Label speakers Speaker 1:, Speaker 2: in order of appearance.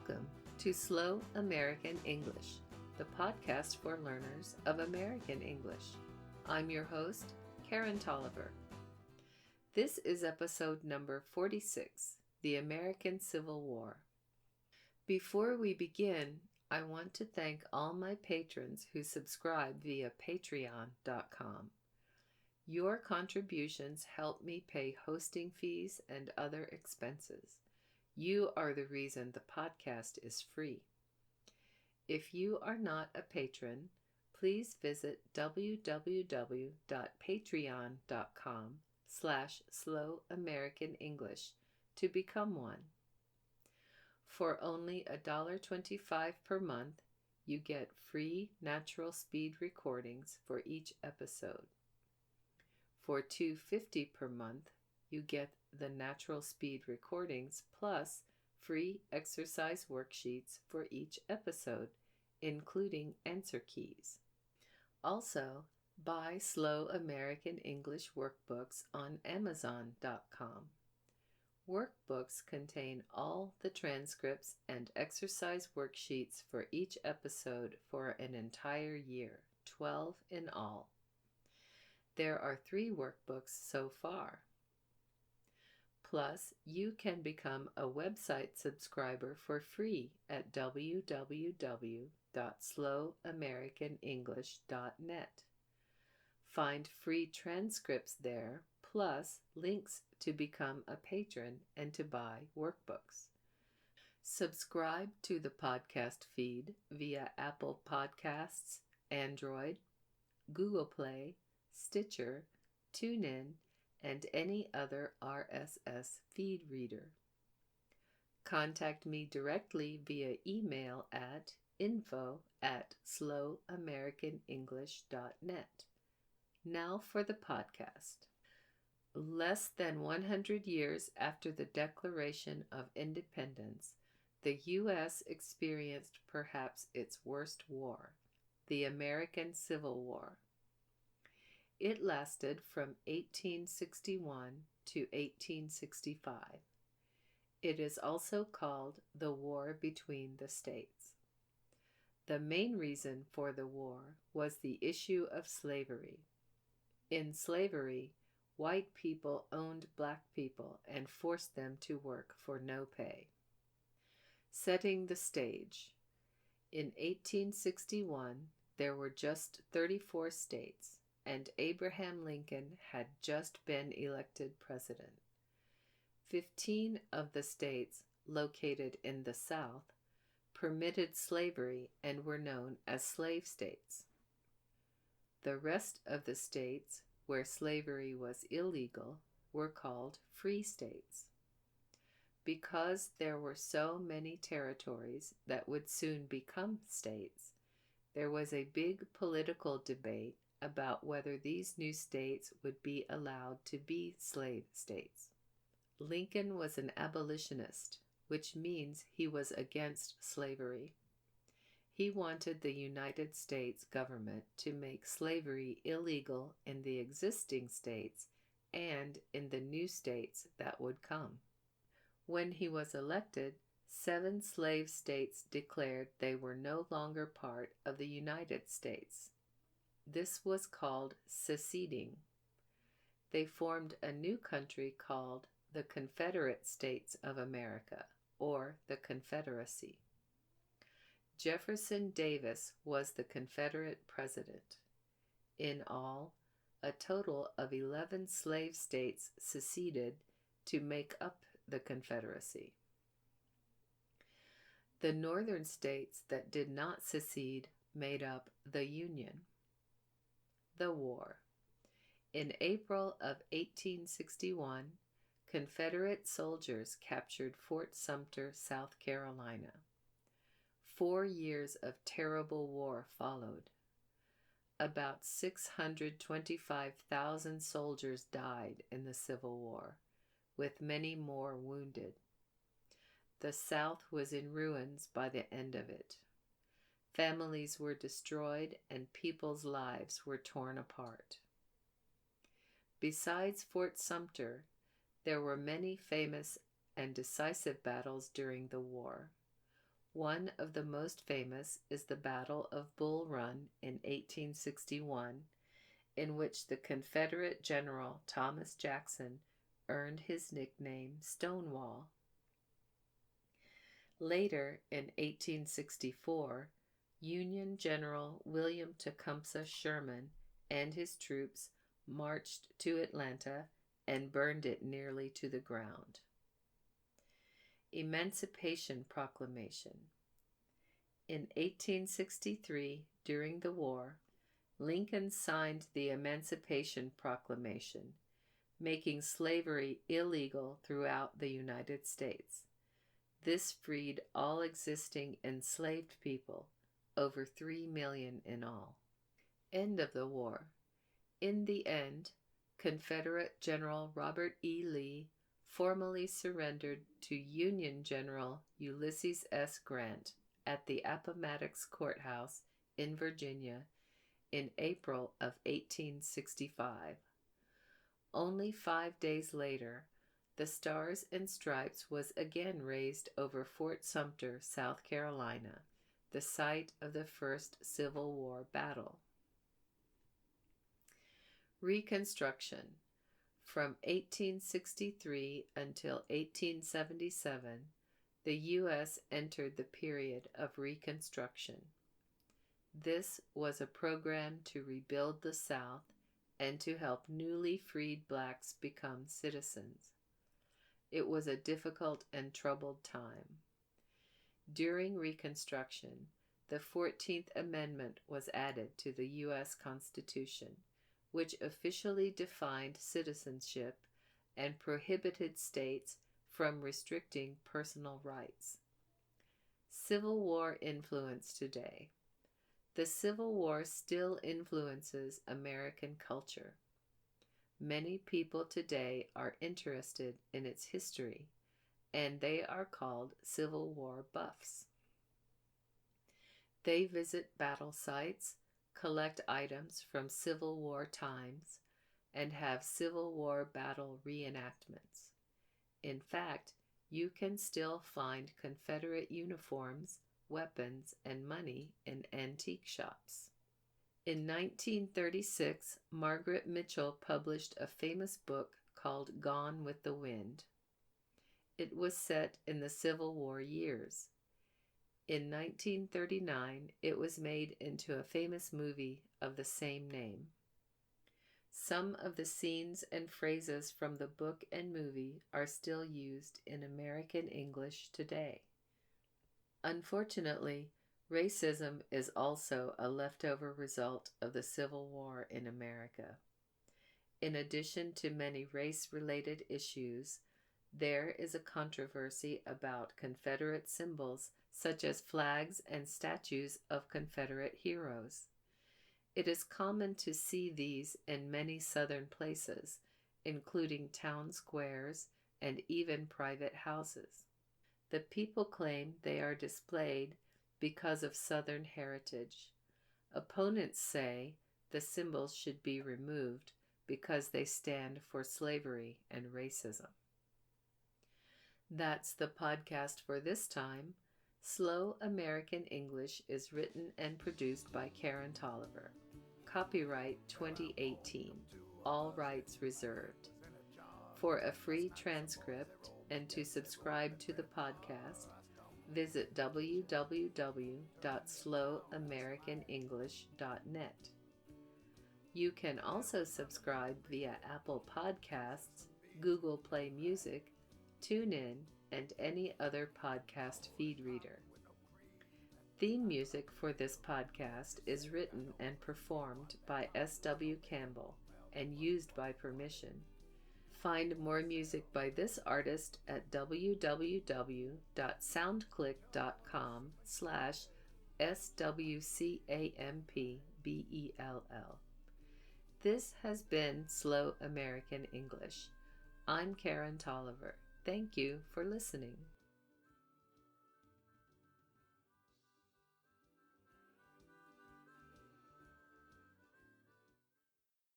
Speaker 1: Welcome to Slow American English, the podcast for learners of American English. I'm your host, Karen Tolliver. This is episode number 46, The American Civil War. Before we begin, I want to thank all my patrons who subscribe via patreon.com. Your contributions help me pay hosting fees and other expenses. You are the reason the podcast is free. If you are not a patron, please visit www.patreon.com/slowamericanenglish to become one. For only $1.25 per month, you get free natural speed recordings for each episode. For $2.50 per month, you get the natural speed recordings plus free exercise worksheets for each episode, including answer keys. Also, buy Slow American English workbooks on Amazon.com. Workbooks contain all the transcripts and exercise worksheets for each episode for an entire year, 12 in all. There are 3 workbooks so far. Plus, you can become a website subscriber for free at www.slowamericanenglish.net. Find free transcripts there, plus links to become a patron and to buy workbooks. Subscribe to the podcast feed via Apple Podcasts, Android, Google Play, Stitcher, TuneIn, and any other RSS feed reader. Contact me directly via email at info@slowamericanenglish.net. Now for the podcast. Less than 100 years after the Declaration of Independence, the U.S. experienced perhaps its worst war, the American Civil War. It lasted from 1861 to 1865. It is also called the War Between the States. The main reason for the war was the issue of slavery. In slavery, white people owned black people and forced them to work for no pay. Setting the stage. In 1861, there were just 34 states, and Abraham Lincoln had just been elected president. 15 of the states, located in the South, permitted slavery and were known as slave states. The rest of the states, where slavery was illegal, were called free states. Because there were so many territories that would soon become states, there was a big political debate about whether these new states would be allowed to be slave states. Lincoln was an abolitionist, which means he was against slavery. He wanted the United States government to make slavery illegal in the existing states and in the new states that would come. When he was elected, 7 slave states declared they were no longer part of the United States. This was called seceding. They formed a new country called the Confederate States of America, or the Confederacy. Jefferson Davis was the Confederate president. In all, a total of 11 slave states seceded to make up the Confederacy. The northern states that did not secede made up the Union. The war. In April of 1861, Confederate soldiers captured Fort Sumter, South Carolina. 4 years of terrible war followed. About 625,000 soldiers died in the Civil War, with many more wounded. The South was in ruins by the end of it. Families were destroyed and people's lives were torn apart. Besides Fort Sumter, there were many famous and decisive battles during the war. One of the most famous is the Battle of Bull Run in 1861, in which the Confederate General Thomas Jackson earned his nickname Stonewall. Later, in 1864, Union General William Tecumseh Sherman and his troops marched to Atlanta and burned it nearly to the ground. Emancipation Proclamation. In 1863, during the war, Lincoln signed the Emancipation Proclamation, making slavery illegal throughout the United States. This freed all existing enslaved people, over 3 million in all. End of the war. In the end, Confederate General Robert E. Lee formally surrendered to Union General Ulysses S. Grant at the Appomattox Courthouse in Virginia in April of 1865. Only 5 days later, the Stars and Stripes was again raised over Fort Sumter, South Carolina, the site of the first Civil War battle. Reconstruction. From 1863 until 1877, the U.S. entered the period of Reconstruction. This was a program to rebuild the South and to help newly freed blacks become citizens. It was a difficult and troubled time. During Reconstruction, the 14th Amendment was added to the U.S. Constitution, which officially defined citizenship and prohibited states from restricting personal rights. Civil War influence today. The Civil War still influences American culture. Many people today are interested in its history, and they are called Civil War buffs. They visit battle sites, collect items from Civil War times, and have Civil War battle reenactments. In fact, you can still find Confederate uniforms, weapons, and money in antique shops. In 1936, Margaret Mitchell published a famous book called Gone with the Wind. It was set in the Civil War years. In 1939, it was made into a famous movie of the same name. Some of the scenes and phrases from the book and movie are still used in American English today. Unfortunately, racism is also a leftover result of the Civil War in America. In addition to many race-related issues, there is a controversy about Confederate symbols such as flags and statues of Confederate heroes. It is common to see these in many Southern places, including town squares and even private houses. The people claim they are displayed because of Southern heritage. Opponents say the symbols should be removed because they stand for slavery and racism. That's the podcast for this time. Slow American English is written and produced by Karen Tolliver. Copyright 2018. All rights reserved. For a free transcript and to subscribe to the podcast, visit www.slowamericanenglish.net. You can also subscribe via Apple Podcasts, Google Play Music, TuneIn, and any other podcast feed reader. Theme music for this podcast is written and performed by S.W. Campbell and used by permission. Find more music by this artist at www.soundclick.com/SWCAMPBELL. This has been Slow American English. I'm Karen Tolliver. Thank you for listening.